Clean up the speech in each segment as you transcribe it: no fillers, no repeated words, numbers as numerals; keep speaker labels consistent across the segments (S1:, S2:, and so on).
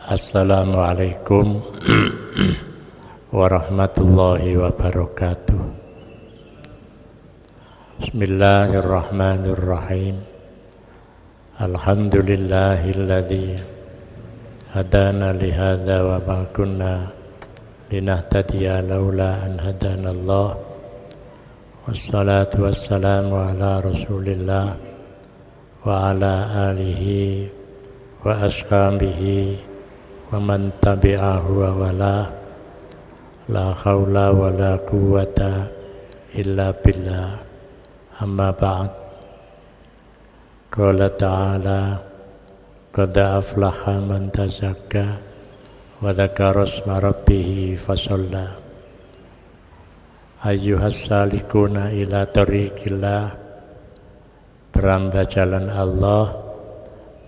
S1: Assalamualaikum warahmatullahi wabarakatuh. Bismillahirrahmanirrahim. Alhamdulillahilladzi hadana lihadza wa ma kunna linahtadiya laula an hadanallah. Wassalatu wassalamu ala Rasulillah wa ala alihi wa ashabihi wa man tabi'ahu wa wala. La haula wa la quwwata illa billah. Amma ba'd. Qala ta'ala qad aflaha man tazakka wa dzakara isma rabbih fasalla. Ayyuhas salikuna ila tariqillah, beramba jalan Allah.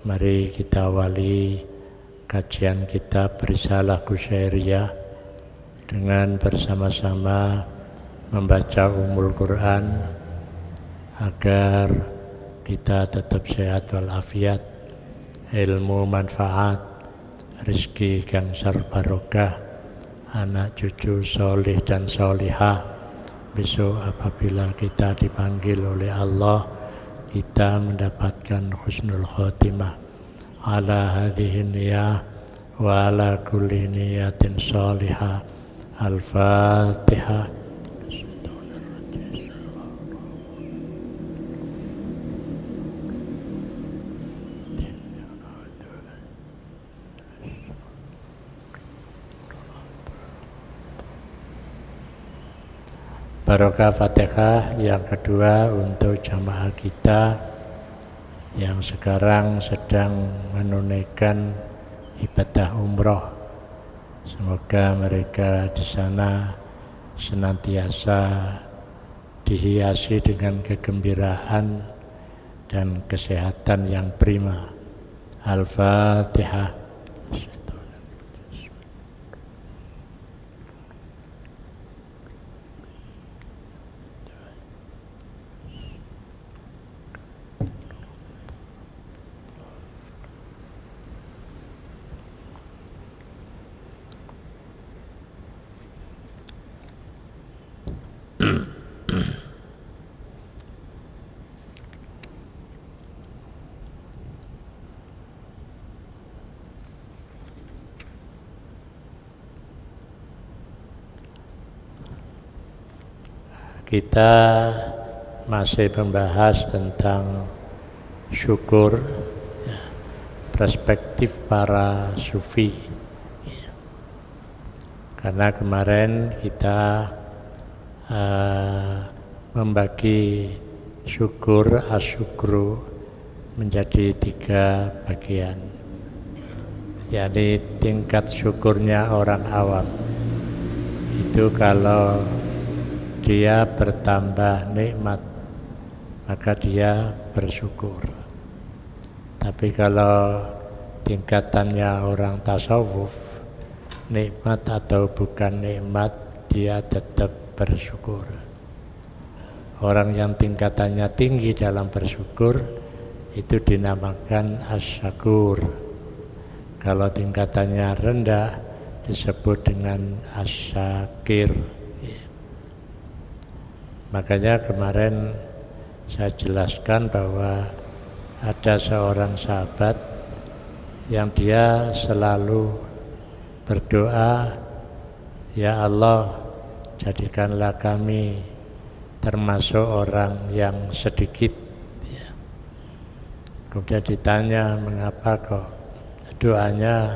S1: Mari kita awali kajian kitab Risalah Qusyairiyah dengan bersama-sama membaca Ummul Quran agar kita tetap sehat walafiat, ilmu manfaat, rezeki gangsar barokah, anak cucu solih dan solihah. Besok apabila kita dipanggil oleh Allah, kita mendapatkan husnul khotimah. Ala hadhihi niyah wa ala kulli niyatin salihah. Al-Fatihah. Barokah Fatihah yang kedua untuk jamaah kita yang sekarang sedang menunaikan ibadah umroh. Semoga mereka di sana senantiasa dihiasi dengan kegembiraan dan kesehatan yang prima. Al-Fatihah. Kita masih membahas tentang syukur, perspektif para sufi. Karena kemarin kita membagi syukur asyukru menjadi 3 bagian, yakni tingkat syukurnya orang awam itu kalau dia bertambah nikmat maka dia bersyukur. Tapi kalau tingkatannya orang tasawuf, nikmat atau bukan nikmat dia tetap bersyukur. Orang yang tingkatannya tinggi dalam bersyukur itu dinamakan asyakur. Kalau tingkatannya rendah disebut dengan asyakir. Makanya kemarin saya jelaskan bahwa ada seorang sahabat yang dia selalu berdoa, ya Allah, jadikanlah kami termasuk orang yang sedikit. Kemudian ditanya, mengapa kok doanya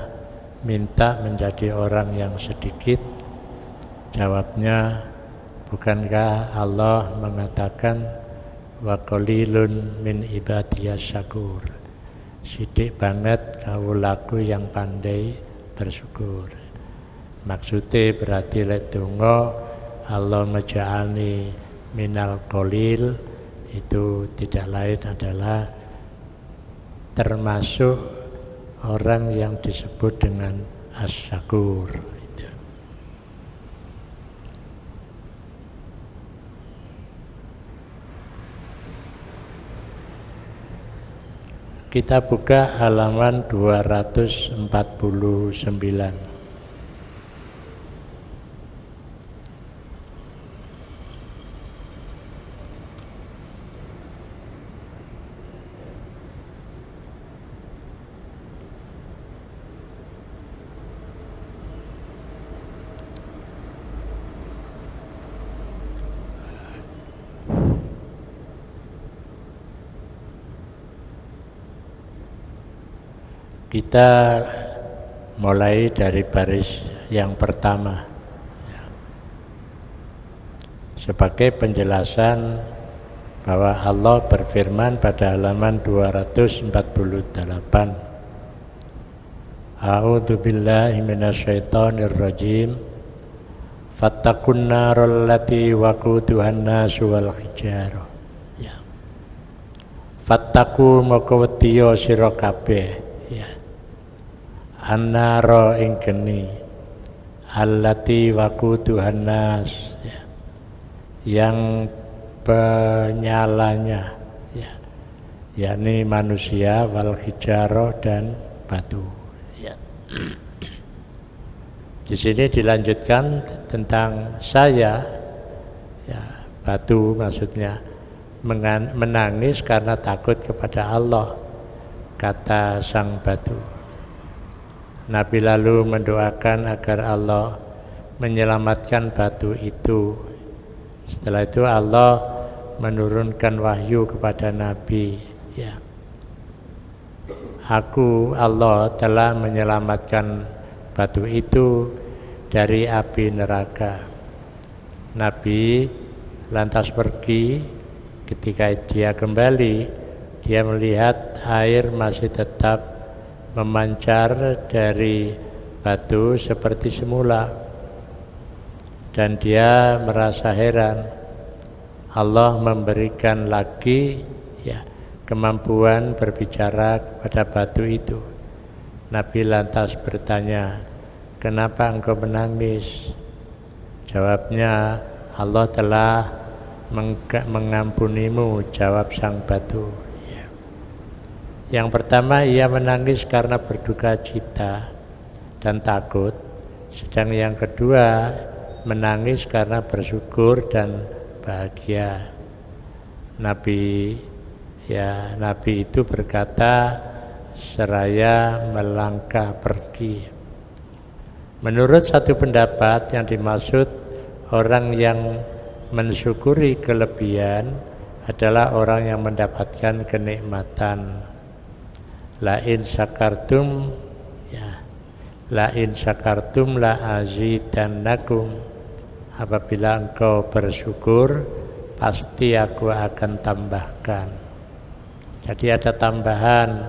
S1: minta menjadi orang yang sedikit? Jawabnya, bukankah Allah mengatakan wa qalilun min ibadiyas syakur, sidik banget kawulaku yang pandai bersyukur. Maksudnya berarti lek donga Allah maj'alni minal qalil, itu tidak lain adalah termasuk orang yang disebut dengan asyakur. Kita buka halaman 249. Kita mulai dari baris yang pertama sebagai penjelasan bahwa Allah berfirman pada halaman 248, A'udzu billahi minasyaitonir rajim, fattaqun naral lati waquduhan nasu wal hijarah. Ya. Fattaqu moko wedya sira kabeh, ya. Annaro ing geni allati waquduhan nas, ya, yang penyalanya, ya, yakni manusia, wal hijarah dan batu, ya. Di sini dilanjutkan tentang saya, ya, batu maksudnya menangis karena takut kepada Allah, kata sang batu. Nabi lalu mendoakan agar Allah menyelamatkan batu itu. Setelah itu Allah menurunkan wahyu kepada Nabi, ya. Aku, Allah, telah menyelamatkan batu itu dari api neraka. Nabi lantas pergi. Ketika dia kembali, dia melihat air masih tetap memancar dari batu seperti semula, dan dia merasa heran. Allah memberikan lagi, ya, kemampuan berbicara kepada batu itu. Nabi lantas bertanya, kenapa engkau menangis? Jawabnya, Allah telah mengampunimu, jawab sang batu. Yang pertama, ia menangis karena berduka cita dan takut. Sedang yang kedua, menangis karena bersyukur dan bahagia. Nabi itu berkata seraya melangkah pergi. Menurut satu pendapat, yang dimaksud orang yang mensyukuri kelebihan adalah orang yang mendapatkan kenikmatan. La in syakartum, ya, la in syakartum la azidannakum. Apabila engkau bersyukur, pasti aku akan tambahkan. Jadi ada tambahan,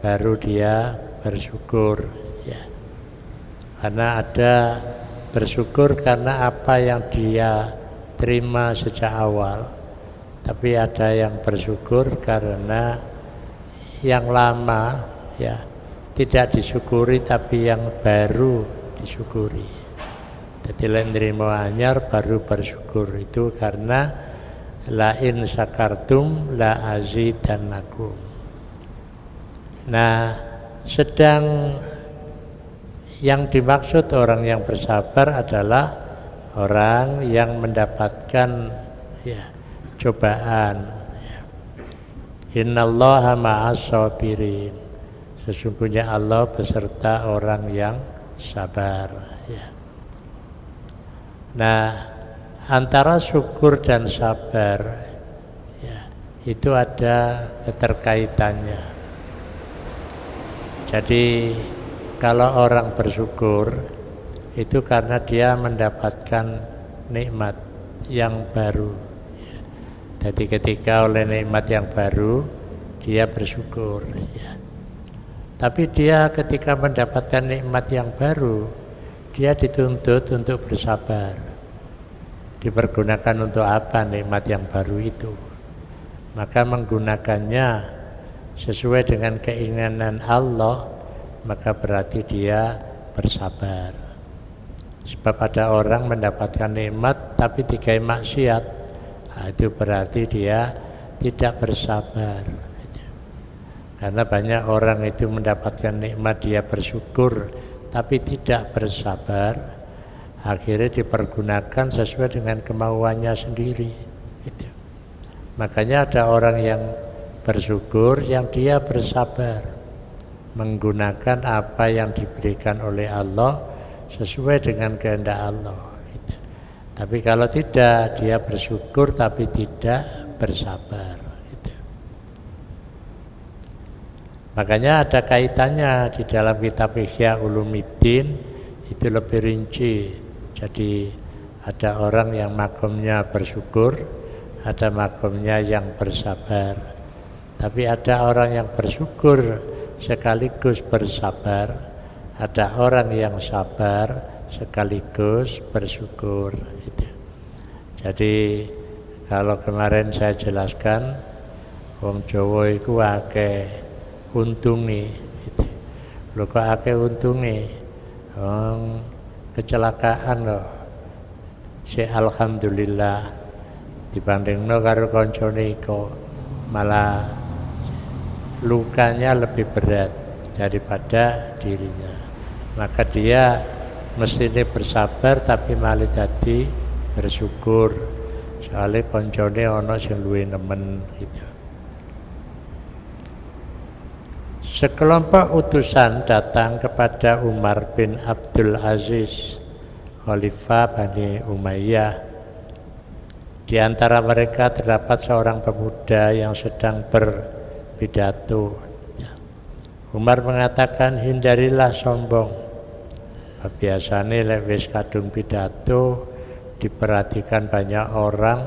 S1: baru dia bersyukur, ya. Karena ada bersyukur karena apa yang dia terima sejak awal, tapi ada yang bersyukur karena yang lama, ya, tidak disyukuri, tapi yang baru disyukuri. Jadi lain nerimo anyar baru bersyukur, itu karena la in syakartum la azidannakum. Nah, sedang yang dimaksud orang yang bersabar adalah orang yang mendapatkan, ya, cobaan. Innallaha ma'as sabirin. Sesungguhnya Allah beserta orang yang sabar, ya. Nah, antara syukur dan sabar, ya, itu ada keterkaitannya. Jadi kalau orang bersyukur itu karena dia mendapatkan nikmat yang baru. Jadi ketika oleh nikmat yang baru, dia bersyukur, ya. Tapi dia ketika mendapatkan nikmat yang baru, dia dituntut untuk bersabar. Dipergunakan untuk apa nikmat yang baru itu? Maka menggunakannya sesuai dengan keinginan Allah, maka berarti dia bersabar. Sebab ada orang mendapatkan nikmat tapi dikai maksiat, nah, itu berarti dia tidak bersabar. Karena banyak orang itu mendapatkan nikmat dia bersyukur tapi tidak bersabar, akhirnya dipergunakan sesuai dengan kemauannya sendiri gitu. Makanya ada orang yang bersyukur yang dia bersabar, menggunakan apa yang diberikan oleh Allah sesuai dengan kehendak Allah gitu. Tapi kalau tidak, dia bersyukur tapi tidak bersabar gitu. Makanya ada kaitannya di dalam kitab Ihya Ulumuddin, itu lebih rinci. Jadi ada orang yang makomnya bersyukur, ada makomnya yang bersabar. Tapi ada orang yang bersyukur sekaligus bersabar, ada orang yang sabar sekaligus bersyukur gitu. Jadi kalau kemarin saya jelaskan, wong Jawa iku akeh untunge gitu. Lho kok akeh untunge? Kecelakaan loh. Si alhamdulillah dibandingno karo kancane iku malah lukanya lebih berat daripada dirinya. Maka dia mestinya bersabar tapi malah jadi bersyukur. Soalnya koncone ana sing luwih nemen gitu. Sekelompok utusan datang kepada Umar bin Abdul Aziz, Khalifah Bani Umayyah. Di antara mereka terdapat seorang pemuda yang sedang berpidato. Umar mengatakan, hindarilah sombong. Biasanya lek wis kadung pidato diperhatikan banyak orang,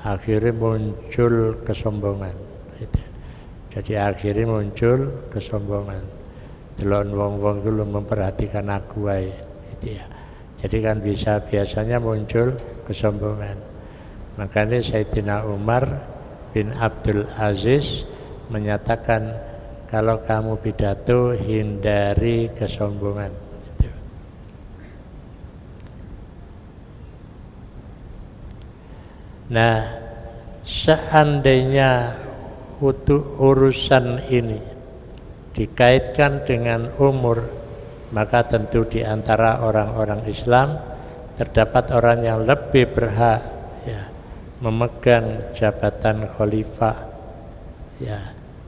S1: akhirnya muncul kesombongan gitu. Jadi akhirnya muncul kesombongan. Delok wong-wong itu memperhatikan aku wae gitu ya. Jadi kan biasanya muncul kesombongan. Makanya Sayyidina Umar bin Abdul Aziz menyatakan, kalau kamu pidato hindari kesombongan gitu. Nah, seandainya urusan ini dikaitkan dengan umur, maka tentu di antara orang-orang Islam terdapat orang yang lebih berhak ya memegang jabatan khalifah ya,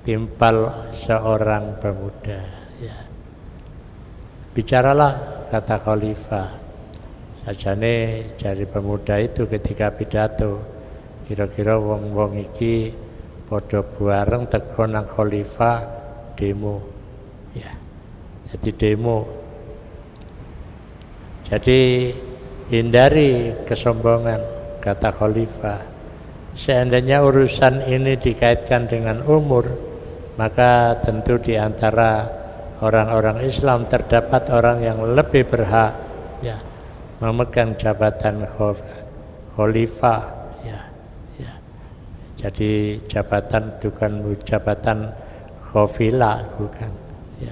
S1: timpal seorang pemuda ya. Bicaralah, kata khalifah. Sajane dari pemuda itu ketika pidato, kira-kira wong-wong iki padha bareng teko nang khalifah demo ya. Jadi demo. Jadi hindari kesombongan, kata khalifah. Seandainya urusan ini dikaitkan dengan umur, maka tentu di antara orang-orang Islam terdapat orang yang lebih berhak ya memegang jabatan khalifah ya. Jadi jabatan bukan jabatan khafilah, bukan ya,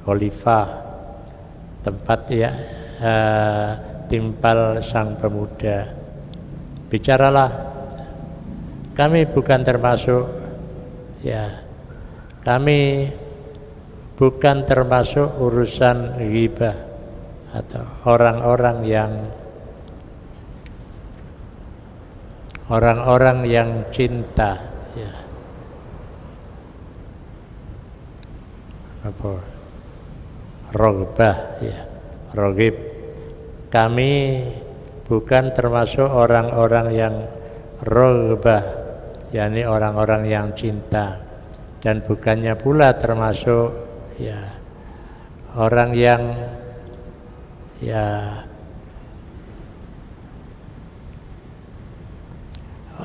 S1: khalifah, tempat ya timpal sang pemuda. Bicaralah, kami bukan termasuk ya, kami bukan termasuk urusan ghibah atau orang-orang yang cinta ya. Apa? Rogbah ya, rogib. Kami bukan termasuk orang-orang yang rogbah, yakni orang-orang yang cinta, dan bukannya pula termasuk ya orang yang ya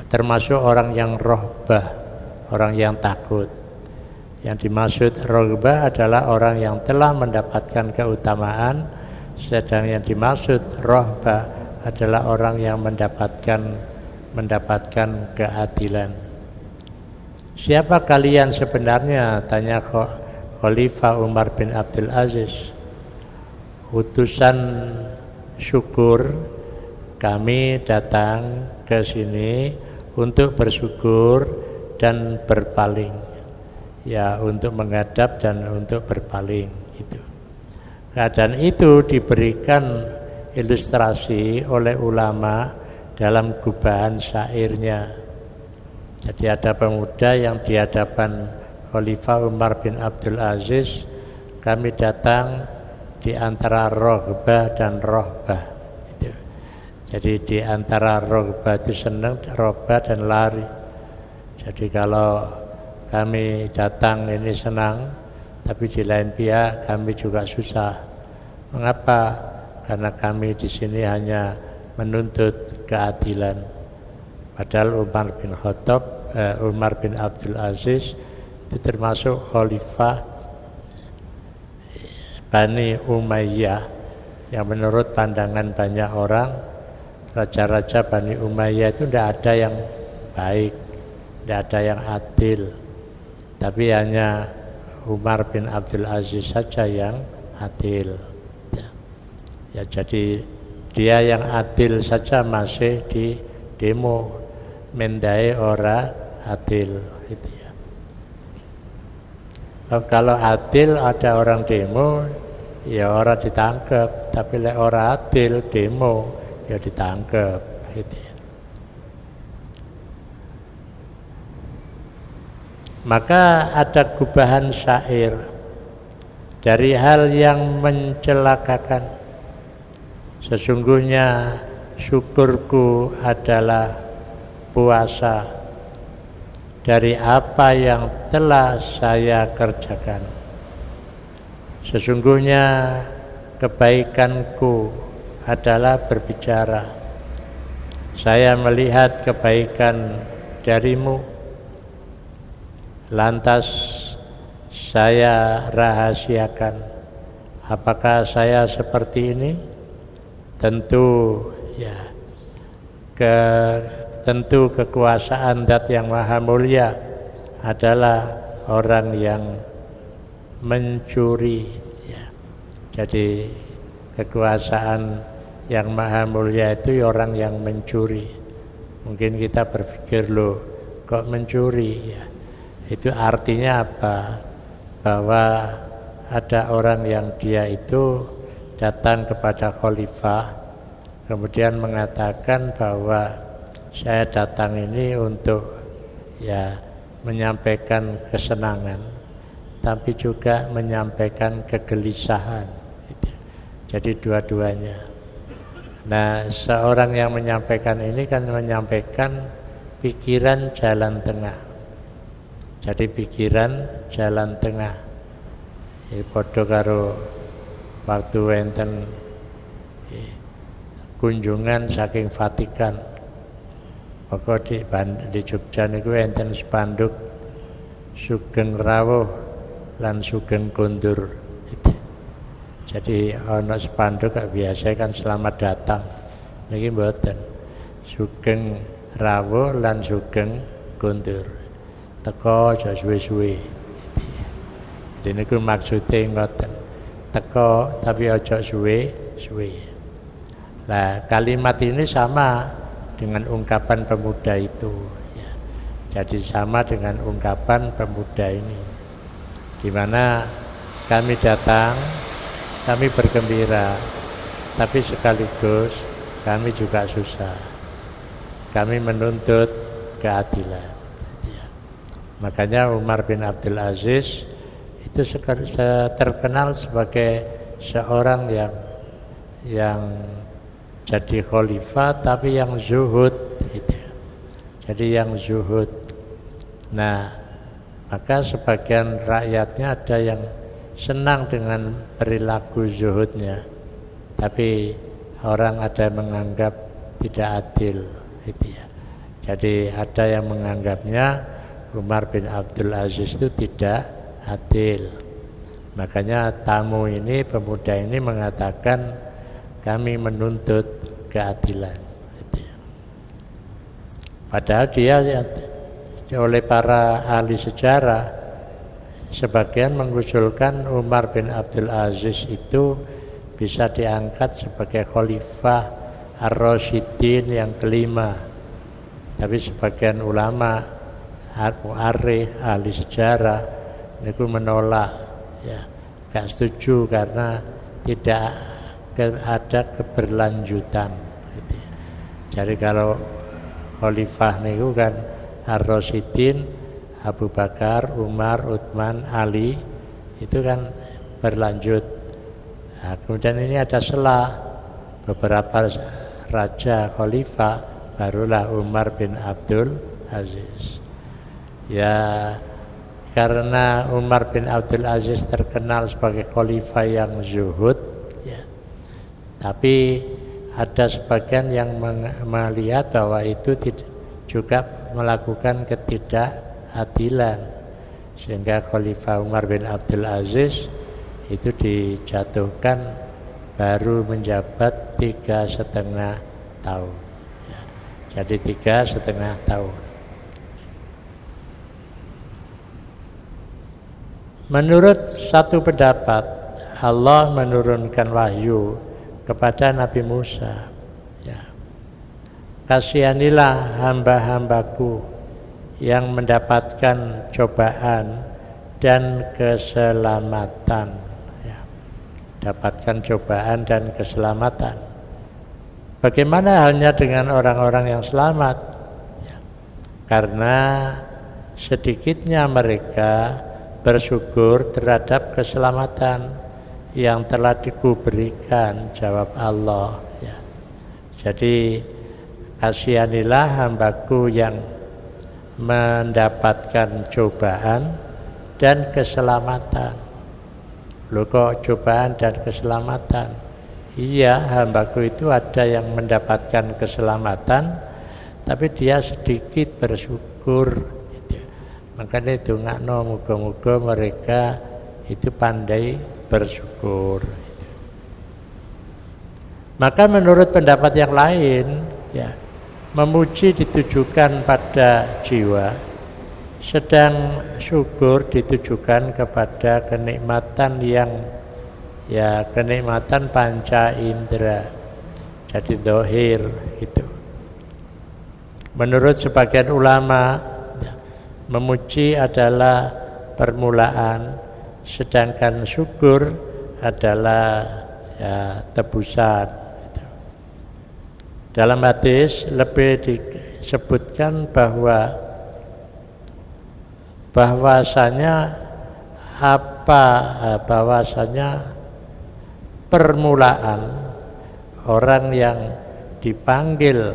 S1: termasuk orang yang rohbah, orang yang takut. Yang dimaksud rohbah adalah orang yang telah mendapatkan keutamaan, sedang yang dimaksud rohbah adalah orang yang mendapatkan keadilan. Siapa kalian sebenarnya? Tanya Khalifah Umar bin Abdul Aziz. Utusan syukur, kami datang ke sini untuk bersyukur dan berpaling. ya untuk menghadap dan untuk berpaling itu. Dan itu diberikan ilustrasi oleh ulama dalam gubahan syairnya. Jadi ada pemuda yang di hadapan Khalifah Umar bin Abdul Aziz, kami datang di antara rohbah dan rohbah. Itu. Jadi di antara rohbah itu senang, rohbah dan lari. Jadi kalau kami datang ini senang, tapi di lain pihak kami juga susah. Mengapa? Karena kami di sini hanya menuntut keadilan. Padahal Umar bin Abdul Aziz itu termasuk khalifah Bani Umayyah yang menurut pandangan banyak orang, raja-raja Bani Umayyah itu tidak ada yang baik, tidak ada yang adil, tapi hanya Umar bin Abdul Aziz saja yang adil. Ya, jadi dia yang adil saja masih di demo, mendai ora adil gitu ya. Kalau adil ada orang demo, ya orang ditangkap, tapi lek ora adil demo ya ditangkap gitu ya. Maka ada gubahan syair dari hal yang mencelakakan. Sesungguhnya syukurku adalah puasa dari apa yang telah saya kerjakan. Sesungguhnya kebaikanku adalah berbicara. Saya melihat kebaikan darimu, lantas saya rahasiakan. Apakah saya seperti ini? Tentu ya, tentu kekuasaan Dat yang Maha Mulia adalah orang yang mencuri ya. Jadi kekuasaan yang Maha Mulia itu orang yang mencuri. Mungkin kita berpikir, loh kok mencuri ya? Itu artinya apa? Bahwa ada orang yang dia itu datang kepada khalifah, kemudian mengatakan bahwa saya datang ini untuk ya menyampaikan kesenangan, tapi juga menyampaikan kegelisahan. Jadi dua-duanya. Nah, seorang yang menyampaikan ini kan menyampaikan pikiran jalan tengah. Jadi pikiran jalan tengah. Ini padha karo waktu wonten kunjungan saking Vatikan. Pokok di Jogja niku enten spanduk Sugeng Rawuh lan Sugeng Kondur. Jadi ana spanduk biasa kan selamat datang. Niki mboten. Sugeng Rawuh lan Sugeng Kondur. Teko aja suwe-suwe. Jadi niku maksude ngoten. Teko tapi aja suwe-suwe. Nah, kalimat ini sama dengan ungkapan pemuda itu ya. Jadi sama dengan ungkapan pemuda ini, di mana kami datang, kami bergembira, tapi sekaligus kami juga susah. Kami menuntut keadilan ya. Makanya Umar bin Abdul Aziz itu terkenal sebagai seorang yang jadi khalifah tapi yang zuhud gitu. Jadi yang zuhud. Nah, maka sebagian rakyatnya ada yang senang dengan perilaku zuhudnya, tapi orang ada yang menganggap tidak adil gitu ya. Jadi ada yang menganggapnya Umar bin Abdul Aziz itu tidak adil. Makanya tamu ini, pemuda ini mengatakan kami menuntut keadilan. Padahal dia oleh para ahli sejarah sebagian mengusulkan Umar bin Abdul Aziz itu bisa diangkat sebagai khalifah Ar-Rasyidin yang kelima. Tapi sebagian ulama, mu'arikh, ahli sejarah niku menolak, ya, gak setuju karena tidak ada keberlanjutan. Gitu. Jadi kalau khalifah niku kan Ar-Rasyidin, Abu Bakar, Umar, Utsman, Ali, itu kan berlanjut. Nah, kemudian ini ada selah beberapa raja khalifah, barulah Umar bin Abdul Aziz. Ya, karena Umar bin Abdul Aziz terkenal sebagai khalifah yang zuhud, ya. Tapi ada sebagian yang melihat bahwa itu juga melakukan ketidakadilan, sehingga Khalifah Umar bin Abdul Aziz itu dijatuhkan baru menjabat 3,5 tahun, ya. Jadi 3,5 tahun. Menurut satu pendapat, Allah menurunkan wahyu kepada Nabi Musa, ya. Kasihanilah hamba-hambaku yang mendapatkan cobaan dan keselamatan, ya. Dapatkan cobaan dan keselamatan. Bagaimana halnya dengan orang-orang yang selamat, ya. Karena sedikitnya mereka bersyukur terhadap keselamatan yang telah diberikan, jawab Allah, ya. Jadi kasihanilah hambaku yang mendapatkan cobaan dan keselamatan. Loh, kok cobaan dan keselamatan? Iya, hambaku itu ada yang mendapatkan keselamatan, tapi dia sedikit bersyukur. Makanya dongakno muga-muga mereka itu pandai bersyukur. Maka menurut pendapat yang lain, ya, memuji ditujukan pada jiwa, sedang syukur ditujukan kepada kenikmatan yang, ya, kenikmatan panca indera, jadi zahir gitu. Menurut sebagian ulama, memuji adalah permulaan, sedangkan syukur adalah, ya, tebusan. Dalam hadis lebih disebutkan bahwasanya permulaan orang yang dipanggil,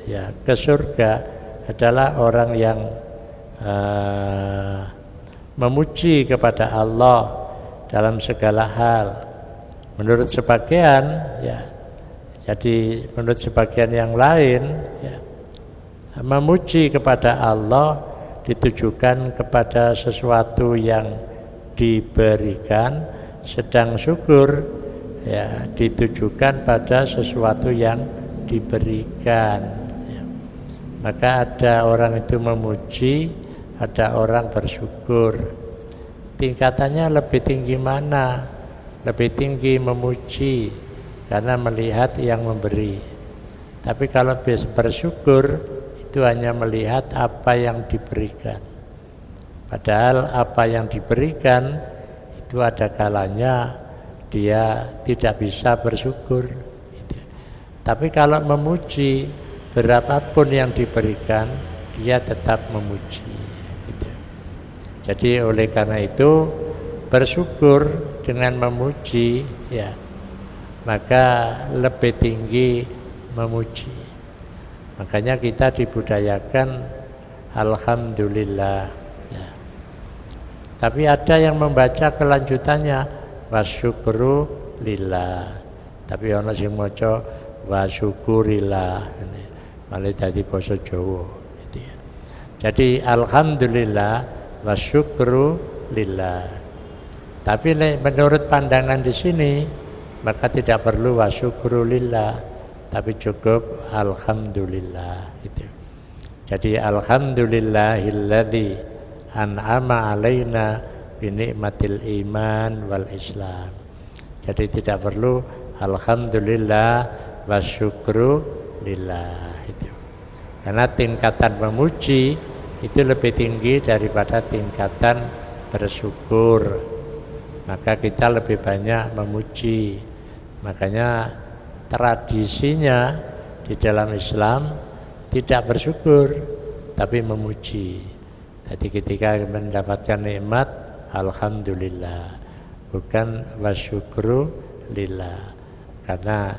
S1: ya, ke surga adalah orang yang memuji kepada Allah dalam segala hal. Menurut sebagian, ya, jadi menurut sebagian yang lain, ya, memuji kepada Allah ditujukan kepada sesuatu yang diberikan, sedang syukur, ya, ditujukan pada sesuatu yang diberikan, ya. Maka ada orang itu memuji, ada orang bersyukur. Tingkatannya lebih tinggi mana? Lebih tinggi memuji karena melihat yang memberi. Tapi kalau bersyukur itu hanya melihat apa yang diberikan. Padahal apa yang diberikan itu ada kalanya dia tidak bisa bersyukur. Tapi kalau memuji, berapapun yang diberikan dia tetap memuji. Jadi oleh karena itu bersyukur dengan memuji, ya, maka lebih tinggi memuji. Makanya kita dibudayakan alhamdulillah, ya. Tapi ada yang membaca kelanjutannya wasyukru lillah. Tapi ana sing maca wasyukurillah, malah jadi basa Jawa gitu, ya. Jadi alhamdulillah wasyukru lillah. Tapi menurut pandangan di sini maka tidak perlu wasyukru lillah, tapi cukup alhamdulillah itu. Jadi alhamdulillahilladzi an'ama alaina bi ni'matil iman wal islam. Jadi tidak perlu alhamdulillah wasyukru lillah itu. Karena tingkatan memuji itu lebih tinggi daripada tingkatan bersyukur, maka kita lebih banyak memuji. Makanya tradisinya di dalam Islam tidak bersyukur tapi memuji. Jadi ketika mendapatkan nikmat, alhamdulillah, bukan wasyukru lillah. Karena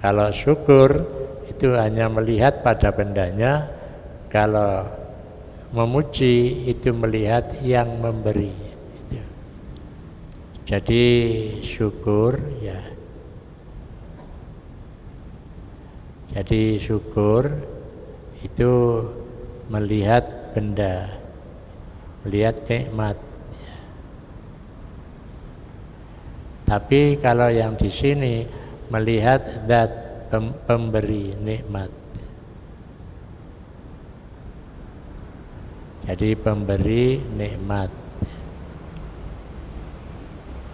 S1: kalau syukur itu hanya melihat pada bendanya, kalau memuji itu melihat yang memberi. Jadi syukur ya. Jadi syukur itu melihat benda, melihat nikmat. Tapi kalau yang di sini melihat zat pemberi nikmat. Jadi pemberi nikmat.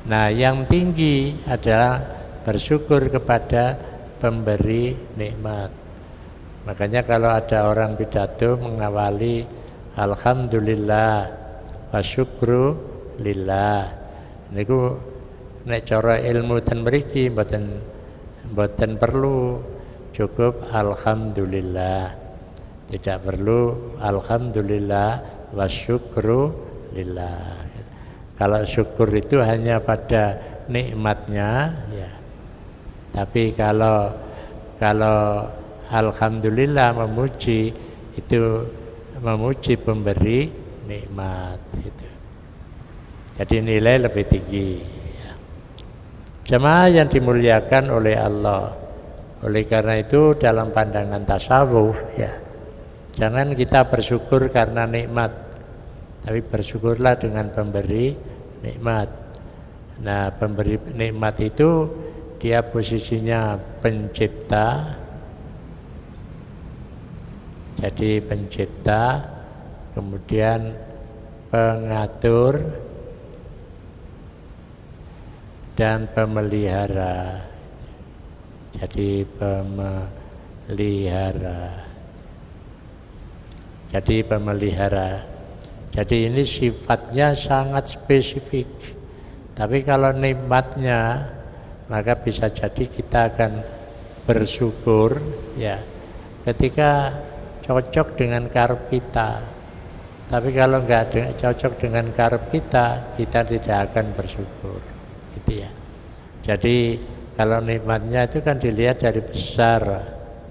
S1: Nah, yang tinggi adalah bersyukur kepada pemberi nikmat. Makanya kalau ada orang pidato mengawali alhamdulillah wa syukru lillah, niku nek cara ilmu ten mriki mboten perlu, cukup alhamdulillah. Tidak perlu alhamdulillah wa syukru lillah. Kalau syukur itu hanya pada nikmatnya ya. Tapi kalau alhamdulillah memuji itu memuji pemberi nikmat itu. Jadi nilai lebih tinggi ya. Jemaah yang dimuliakan oleh Allah. Oleh karena itu dalam pandangan tasawuf ya, jangan kita bersyukur karena nikmat, tapi bersyukurlah dengan pemberi nikmat. Nah, pemberi nikmat itu dia posisinya pencipta. Jadi pencipta, kemudian pengatur dan pemelihara. Jadi pemelihara. Jadi ini sifatnya sangat spesifik. Tapi kalau nikmatnya, maka bisa jadi kita akan bersyukur ya ketika cocok dengan karep kita. Tapi kalau enggak cocok dengan karep kita, kita tidak akan bersyukur. Gitu ya. Jadi kalau nikmatnya itu kan dilihat dari besar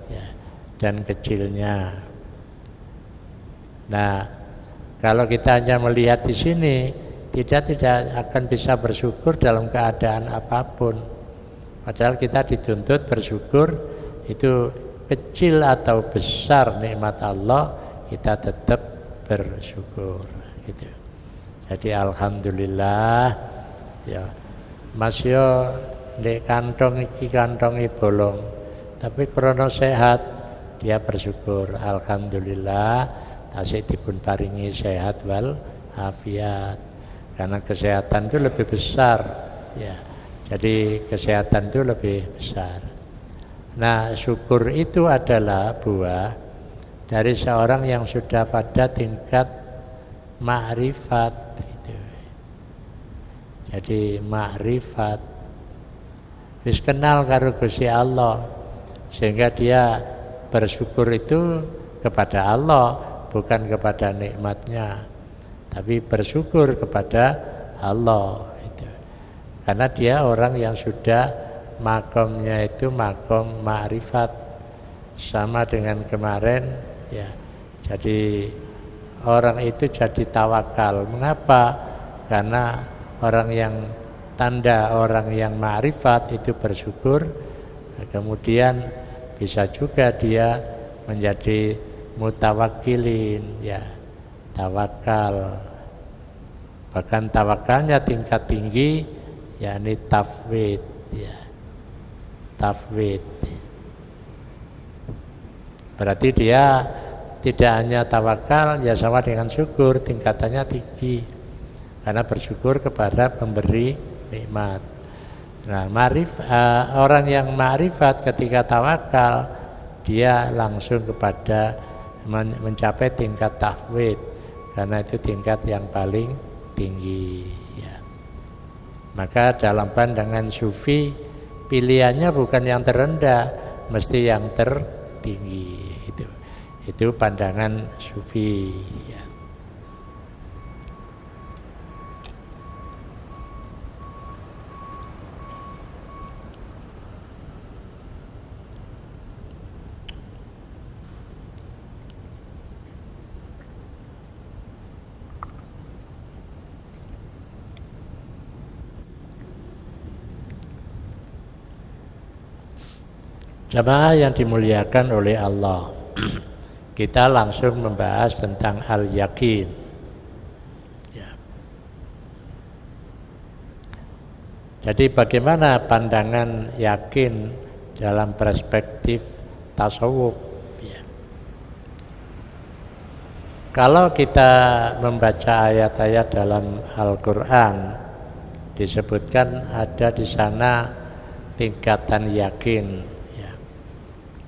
S1: ya, dan kecilnya. Nah, kalau kita hanya melihat di sini, tidak akan bisa bersyukur dalam keadaan apapun. Padahal kita dituntut bersyukur, itu kecil atau besar nikmat Allah, kita tetap bersyukur. Gitu. Jadi alhamdulillah ya. Mas yo ndek kantong bolong, tapi krana sehat dia bersyukur. Alhamdulillah tasik dipun paringi sehat wal afiat. Karena kesehatan itu lebih besar ya. Jadi kesehatan itu lebih besar. Nah, syukur itu adalah buah dari seorang yang sudah pada tingkat ma'rifat gitu. Jadi ma'rifat wis kenal karo Gusti Allah, sehingga dia bersyukur itu kepada Allah, bukan kepada nikmatnya, tapi bersyukur kepada Allah itu. Karena dia orang yang sudah makomnya itu makom ma'rifat, sama dengan kemarin ya. Jadi orang itu jadi tawakal. Mengapa? Karena orang yang tanda orang yang ma'rifat itu bersyukur, kemudian bisa juga dia menjadi mutawakkilin ya, tawakal. Bahkan tawakalnya tingkat tinggi, yakni tafwid ya. Tafwid berarti dia tidak hanya tawakal ya, sama dengan syukur, tingkatannya tinggi karena bersyukur kepada pemberi nikmat. Nah, orang yang ma'rifat ketika tawakal dia langsung kepada mencapai tingkat tafwid, karena itu tingkat yang paling tertinggi ya. Maka dalam pandangan sufi pilihannya bukan yang terendah, mesti yang tertinggi. Itu pandangan sufi ya. Jamaah yang dimuliakan oleh Allah, kita langsung membahas tentang al-yakin ya. Jadi bagaimana pandangan yakin dalam perspektif tasawuf ya. Kalau kita membaca ayat-ayat dalam Al-Quran, disebutkan ada di sana tingkatan yakin.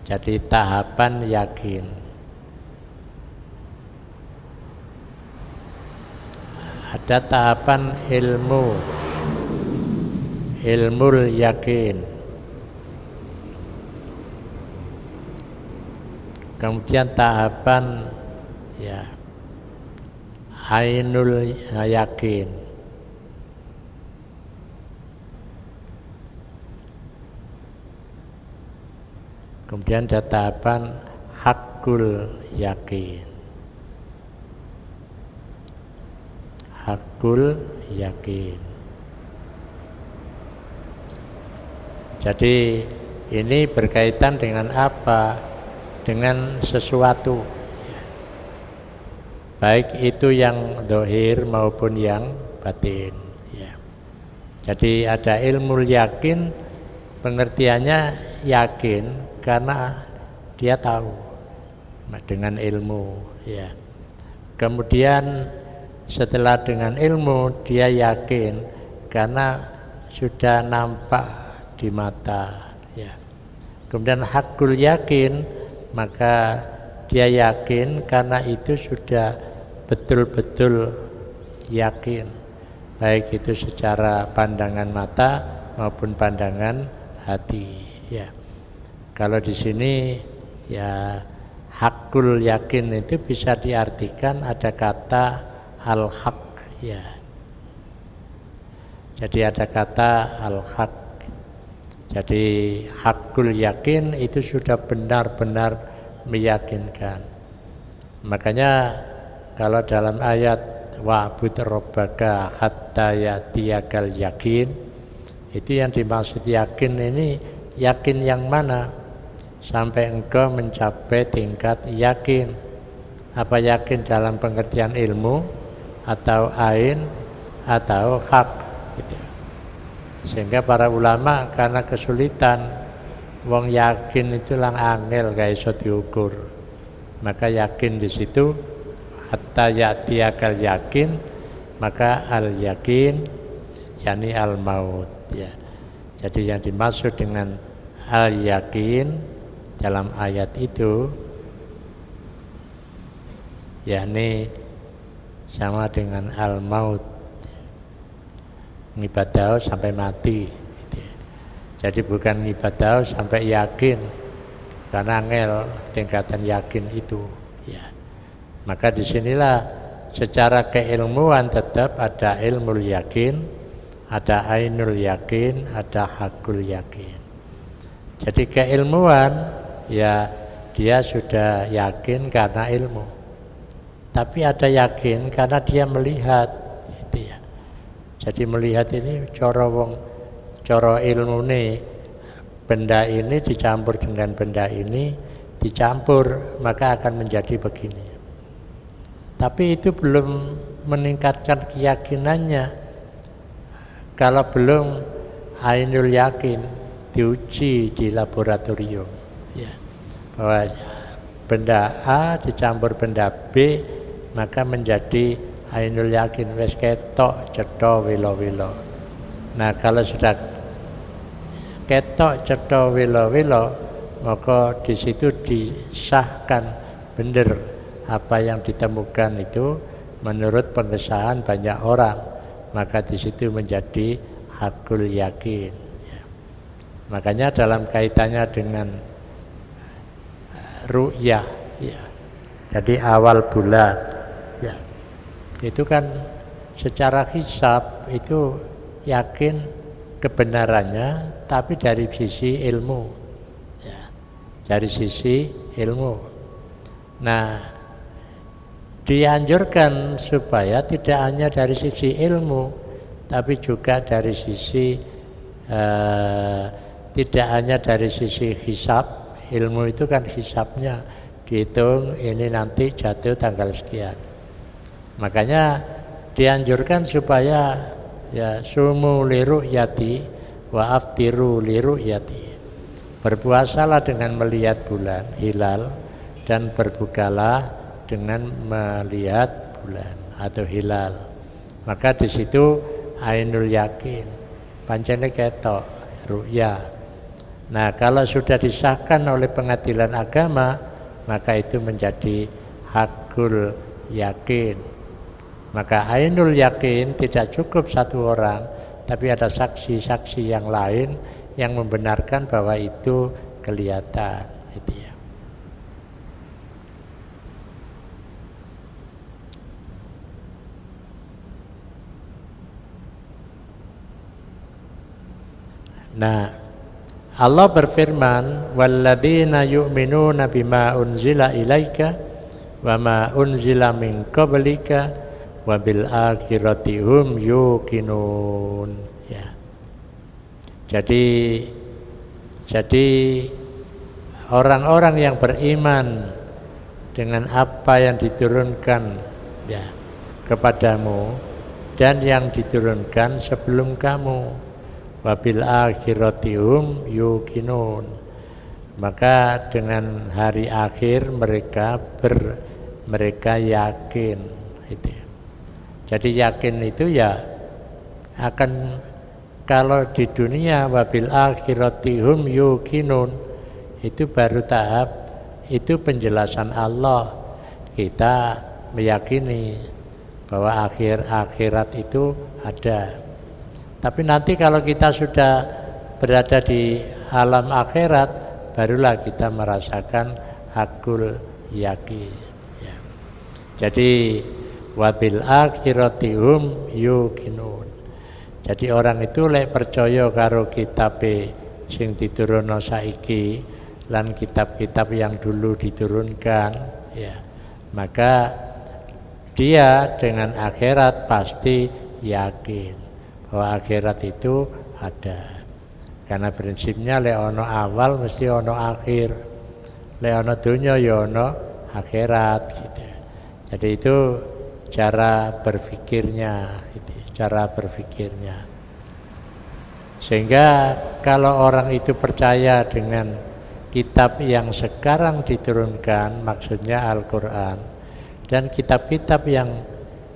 S1: Jadi tahapan yakin. Ada tahapan ilmul yakin. Kemudian tahapan ya ainul yakin. Kemudian ada tahapan hakul yakin. Hakul yakin. Jadi ini berkaitan dengan apa? Dengan sesuatu. Baik itu yang dohir maupun yang batin. Ya. Jadi ada ilmu yakin, pengertiannya yakin karena dia tahu dengan ilmu ya. Kemudian setelah dengan ilmu dia yakin karena sudah nampak di mata ya. Kemudian hakul yakin, maka dia yakin karena itu sudah betul-betul yakin, baik itu secara pandangan mata maupun pandangan hati ya. Kalau di sini ya hakul yakin itu bisa diartikan ada kata al-haq ya. Jadi ada kata al-haq. Jadi hakul yakin itu sudah benar-benar meyakinkan. Makanya kalau dalam ayat wa'bud rabbaka hatta ya'tiyakal yakin, itu yang dimaksud yakin ini yakin yang mana? Sampai engkau mencapai tingkat yakin. Apa yakin dalam pengertian ilmu atau ain atau hak gitu. Sehingga para ulama karena kesulitan wong yakin itu lang angel gak iso diukur, maka yakin di situ hatta ya'tiyakal yakin, maka al yakin yakni al maut ya. Jadi yang dimaksud dengan al yakin dalam ayat itu yakni sama dengan al maut, ngibadah sampai mati gitu. Jadi bukan ngibadah sampai yakin, karena angel tingkatan yakin itu ya. Maka disinilah secara keilmuan tetap ada ilmu yakin, ada ainul yakin, ada hakul yakin. Jadi keilmuan ya dia sudah yakin karena ilmu, tapi ada yakin karena dia melihat gitu ya. Jadi melihat ini coro ilmu nih, benda ini dicampur dengan benda ini dicampur maka akan menjadi begini. Tapi itu belum meningkatkan keyakinannya. Kalau belum ainul yakin diuji di laboratorium ya, bahwa benda A dicampur benda B maka menjadi ainul yakin, wis ketok cetha wilo-wilo. Nah kalau sudah ketok cetha wilo-wilo, maka di situ disahkan benar apa yang ditemukan itu, menurut pengesahan banyak orang, maka di situ menjadi hakul yakin. Ya. Makanya dalam kaitannya dengan ru'yah, ya. Jadi awal bulan, ya. Itu kan secara hisab itu yakin kebenarannya, tapi dari sisi ilmu, ya. Dari sisi ilmu. Nah, dianjurkan supaya tidak hanya dari sisi ilmu, tapi juga dari sisi tidak hanya dari sisi hisab. Ilmu itu kan hisabnya dihitung, ini nanti jatuh tanggal sekian. Makanya dianjurkan supaya ya sumu liru'yati wa aftiru liru'yati. Berpuasalah dengan melihat bulan hilal dan berbukalah dengan melihat bulan atau hilal. Maka di situ ainul yakin, pancene ketok ru'ya. Nah, kalau sudah disahkan oleh pengadilan agama, maka itu menjadi hakul yakin. Maka ainul yakin tidak cukup satu orang, tapi ada saksi-saksi yang lain yang membenarkan bahwa itu kelihatan, gitu ya. Nah, Allah berfirman, walladzina yu'minuna bima unzila ilaika wa ma unzila min qablika wa bil akhirati hum yuqinun. Ya. Jadi orang-orang yang beriman dengan apa yang diturunkan ya kepadamu dan yang diturunkan sebelum kamu, wabil akhiratihum yuqinun, maka dengan hari akhir mereka yakin itu. Jadi yakin itu ya akan, kalau di dunia wabil akhiratihum yuqinun itu baru tahap, itu penjelasan Allah, kita meyakini bahwa akhirat itu ada. Tapi nanti kalau kita sudah berada di alam akhirat, barulah kita merasakan hakul yakin. Ya. Jadi wabil akhiratihum yuqinun. Jadi orang itu lek percaya karo kitabe sing diturunno saiki lan kitab-kitab yang dulu diturunkan, ya, maka dia dengan akhirat pasti yakin bahwa akhirat itu ada. Karena prinsipnya lek ono awal mesti ono akhir. Lek ono dunya ya ono akhirat gitu. Jadi itu cara berpikirnya gitu, cara berpikirnya. Sehingga kalau orang itu percaya dengan kitab yang sekarang diturunkan, maksudnya Al-Qur'an, dan kitab-kitab yang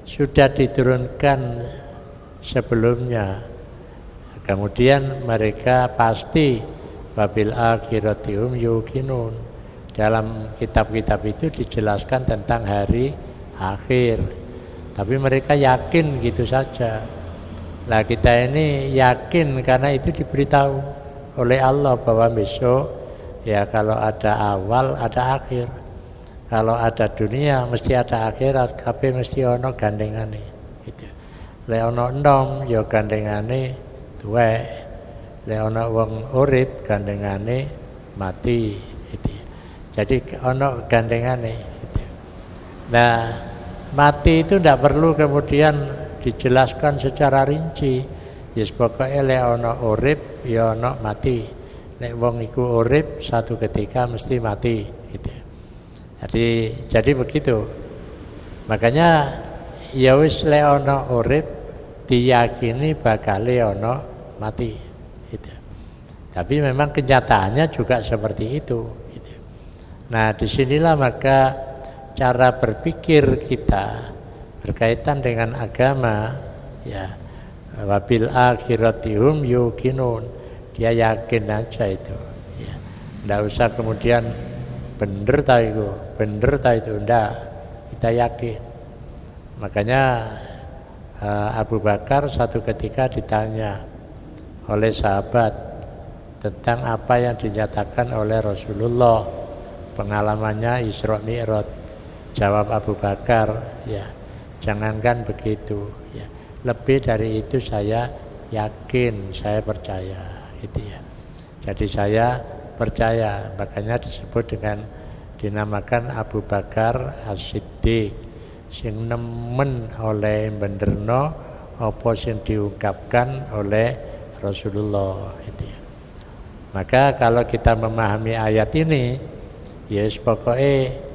S1: sudah diturunkan sebelumnya, kemudian mereka pasti wabil akhiratihum yuqinun. Dalam kitab-kitab itu dijelaskan tentang hari akhir, tapi mereka yakin gitu saja. Nah, kita ini yakin karena itu diberitahu oleh Allah bahwa besok ya kalau ada awal ada akhir, kalau ada dunia mesti ada akhirat, kabeh mesti ono gandengane gitu. Lek ana enom ya gandengane tuwek, lek ana wong urip gandengane mati gitu. Jadi ana gandengane gitu. Nah, mati itu tidak perlu kemudian dijelaskan secara rinci. Yes, pokoknya lek ana urip ya ana mati. Lek wong iku urip satu ketika mesti mati gitu. Jadi begitu. Makanya ya wis lek ana urip diyakini bakal ono mati gitu. Tapi memang kenyataannya juga seperti itu gitu. Nah, disinilah maka cara berpikir kita berkaitan dengan agama ya, wabil akhiratihum yuqinun, dia yakin aja itu ya. Nggak usah kemudian bener ta itu, enggak, kita yakin. Makanya Abu Bakar satu ketika ditanya oleh sahabat tentang apa yang dinyatakan oleh Rasulullah, pengalamannya Isra Mi'raj. Jawab Abu Bakar, ya jangankan begitu, ya lebih dari itu saya yakin, saya percaya, gitu ya. Jadi saya percaya, makanya disebut dengan dinamakan Abu Bakar As-Siddiq, sing nemen oleh benderno apa sing diungkapkan oleh Rasulullah, gitu ya. Maka kalau kita memahami ayat ini, ya pokoknya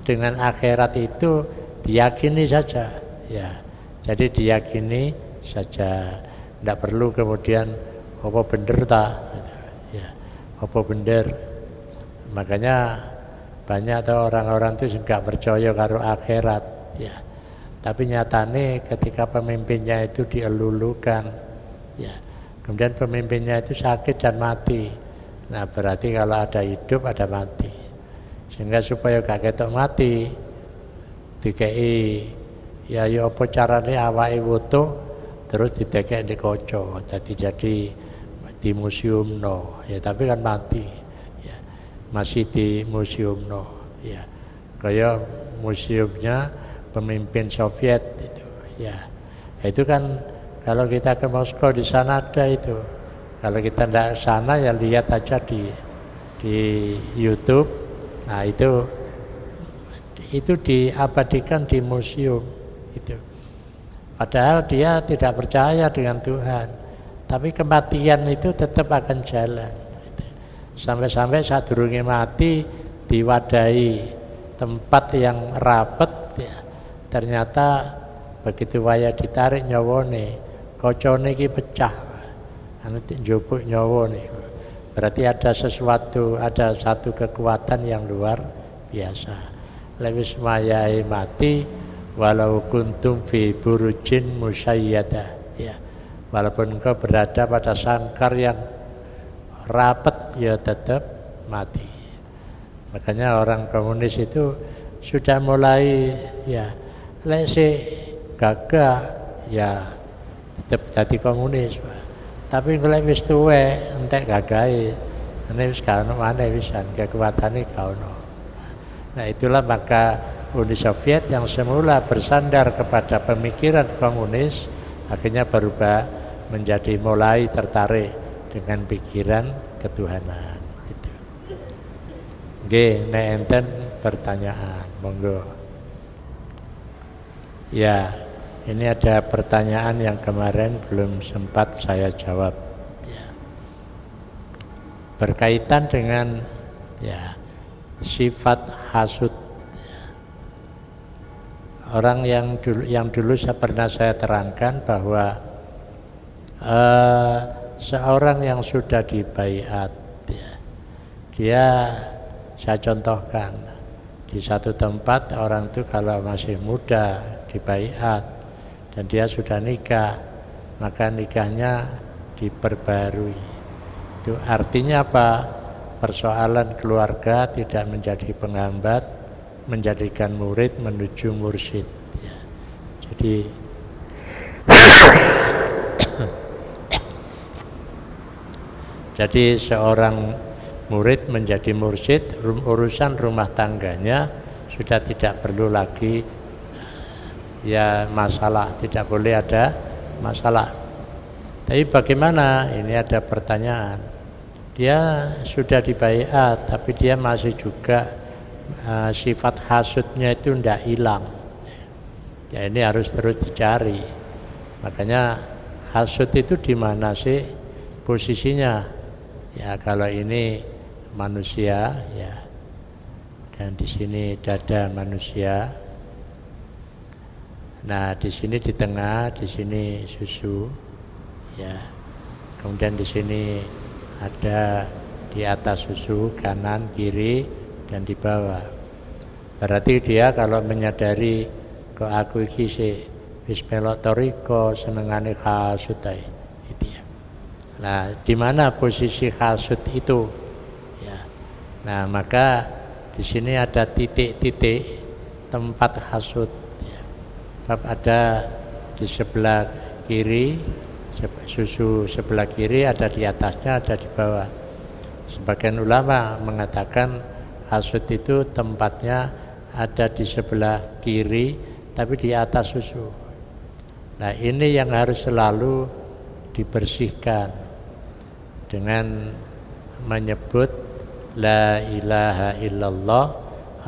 S1: dengan akhirat itu diyakini saja, ya. Jadi diyakini saja, tidak perlu kemudian apa bener ta, ya apa bener. Makanya banyak tuh orang-orang itu nggak percaya karo akhirat, ya. Tapi nyatane ketika pemimpinnya itu dielulukan, ya, kemudian pemimpinnya itu sakit dan mati. Nah berarti kalau ada hidup ada mati. Sehingga supaya gak ketok mati, dikei ya apa carane awake wutuh terus didekek di kaca, jadi di museum no, ya tapi kan mati, ya masih di museum no, ya kayak museumnya pemimpin Soviet itu, ya itu kan kalau kita ke Moskow di sana ada itu, kalau kita tidak sana ya lihat aja di YouTube. Nah itu diabadikan di museum itu. Padahal dia tidak percaya dengan Tuhan, tapi kematian itu tetap akan jalan. Sampai-sampai sadurunge mati diwadahi tempat yang rapet, ya. Ternyata begitu waya ditarik nyawone, kocone iki pecah. Anu njupuk nyawone. Berarti ada sesuatu, ada satu kekuatan yang luar biasa. Lewis mayai mati walau kuntum fi burujin musayyadah, ya. Walaupun engkau berada pada sangkar yang rapat, ya tetap mati. Makanya orang komunis itu sudah mulai, ya lek gagah ya tetap jadi komunis, Pak. Tapi kalau wis tuwek entek gagahe, ini wis gak ono maneh wisan, kekuatane gak ono. Nah itulah maka Uni Soviet yang semula bersandar kepada pemikiran komunis akhirnya berubah menjadi mulai tertarik dengan pikiran ketuhanan. Gitu. Nggih, nek enten pertanyaan, monggo. Ya. Ini ada pertanyaan yang kemarin belum sempat saya jawab, ya. Berkaitan dengan, ya, sifat hasud, ya. Orang yang dulu pernah saya terangkan bahwa seorang yang sudah dibaiat, ya, dia, saya contohkan di satu tempat orang itu kalau masih muda dibaiat dan dia sudah nikah, maka nikahnya diperbarui. Itu artinya apa? Persoalan keluarga tidak menjadi penghambat, menjadikan murid menuju mursyid, ya. Jadi seorang murid menjadi mursyid, urusan rumah tangganya sudah tidak perlu lagi, ya masalah, tidak boleh ada masalah. Tapi bagaimana? Ini ada pertanyaan. Dia sudah dibaiat, tapi dia masih juga sifat hasudnya itu tidak hilang. Ya ini harus terus dicari. Makanya hasud itu di mana sih posisinya? Ya kalau ini manusia, ya, dan di sini dada manusia. Nah di sini di tengah, di sini susu, ya. Kemudian di sini ada di atas susu, kanan, kiri, dan di bawah. Berarti dia kalau menyadari kok aku iki sih wis melok toriko senengane hasud ae, gitu ya. Nah di mana posisi hasud itu? Ya. Nah maka di sini ada titik-titik tempat hasud. Sebab ada di sebelah kiri, susu sebelah kiri ada di atasnya, ada di bawah. Sebagian ulama mengatakan hasud itu tempatnya ada di sebelah kiri tapi di atas susu. Nah, ini yang harus selalu dibersihkan dengan menyebut la ilaha illallah,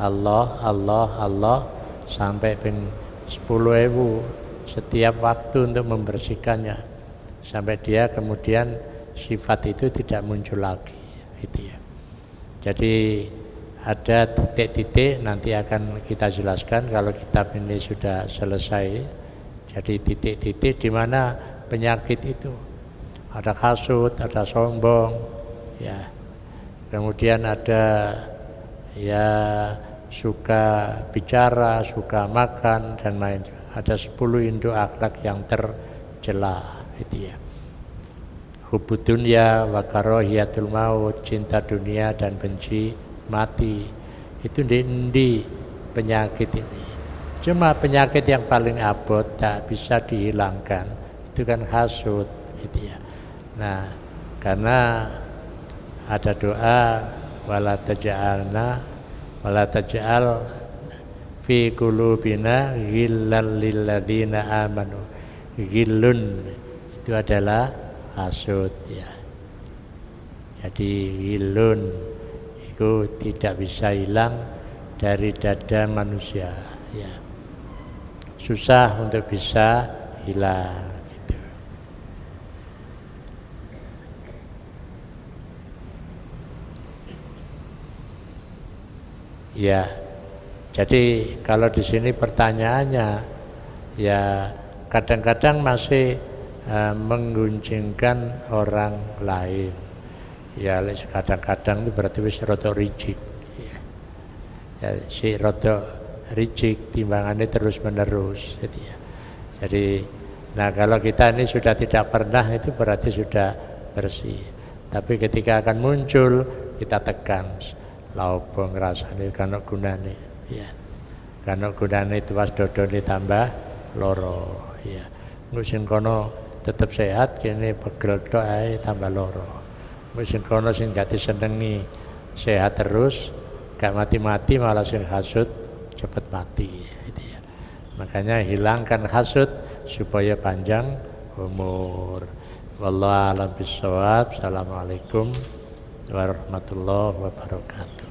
S1: Allah Allah Allah sampai 10.000 setiap waktu untuk membersihkannya sampai dia kemudian sifat itu tidak muncul lagi, gitu ya. Jadi ada titik-titik nanti akan kita jelaskan kalau kitab ini sudah selesai. Jadi titik-titik di mana penyakit itu ada hasud, ada sombong, ya. Kemudian ada ya suka bicara, suka makan dan lain. Ada 10 induk akhlak yang tercela, itu ya. Hubud dunya wa karahiyatul maut, cinta dunia dan benci mati. Itu di penyakit ini. Cuma penyakit yang paling abot tak bisa dihilangkan itu kan hasud, gitu ya. Nah, karena ada doa wala taj'al fi qulubina ghillal lil ladzina amanu. Ghillun itu adalah hasud, ya. Jadi ghillun itu tidak bisa hilang dari dada manusia, ya. Susah untuk bisa hilang, gitu. Ya, jadi kalau di sini pertanyaannya, ya kadang-kadang masih mengguncingkan orang lain. Ya, kadang-kadang itu berarti wis rada rigid. Ya, si rada rigid timbangannya terus-menerus, gitu ya. Jadi, nah kalau kita ini sudah tidak pernah itu berarti sudah bersih. Tapi ketika akan muncul kita tekan. Laopo ngrasane kana gunane, ya. Kana gunane tuwas dodone tambah loro, ya. Musin kono tetep sehat, kene pegel tok ae tambah loro. Musin kono sing gak disenengi sehat terus, gak mati-mati malah sing hasud cepet mati, gitu ya. Makanya hilangkan hasud supaya panjang umur. Wallahu a'lam bishawab. Assalamualaikum warahmatullahi wabarakatuh.